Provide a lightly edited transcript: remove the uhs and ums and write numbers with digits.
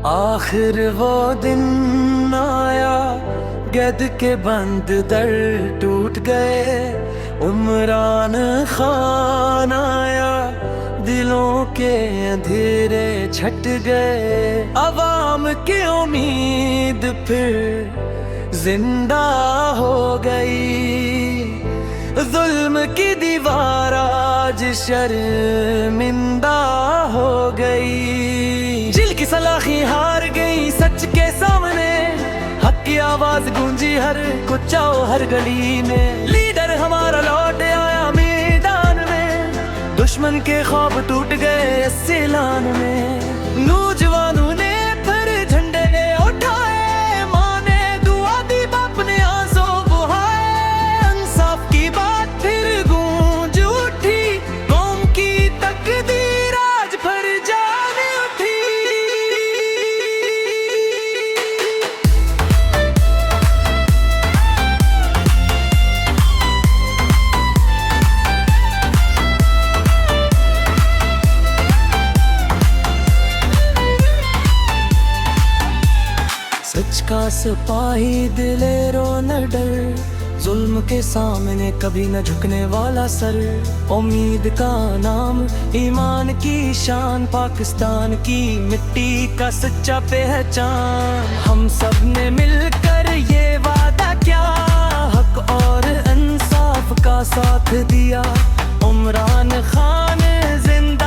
आखिर वो दिन आया, कैद के बंद दर टूट गए। उमरान खान आया, दिलों के अंधेरे छट गए। अवाम की उम्मीद फिर जिंदा हो गई। जुल्म की दीवार आज शर्मिंदा हो गई। जिल की सलाखी हार गई सच के सामने। हक की आवाज गूंजी हर कुचाओ हर गली में। लीडर हमारा लौट आया मैदान में। दुश्मन के ख्वाब टूट गए इस ऐलान में। नौजवानों ने फिर झंडे उठाए। माँ ने दुआ दी, बाप ने आंसू बहाए। इंसाफ की बात फिर गूंज उठी। कौम की तकदीर आज फिर जान उठी। सच का सिपाही दिलेरो न डर। जुल्म के सामने कभी न झुकने वाला सर। उम्मीद का नाम, ईमान की शान। पाकिस्तान की मिट्टी का सच्चा पहचान। हम सब ने मिलकर ये वादा किया, हक और इंसाफ का साथ दिया। उमरान खान जिंदा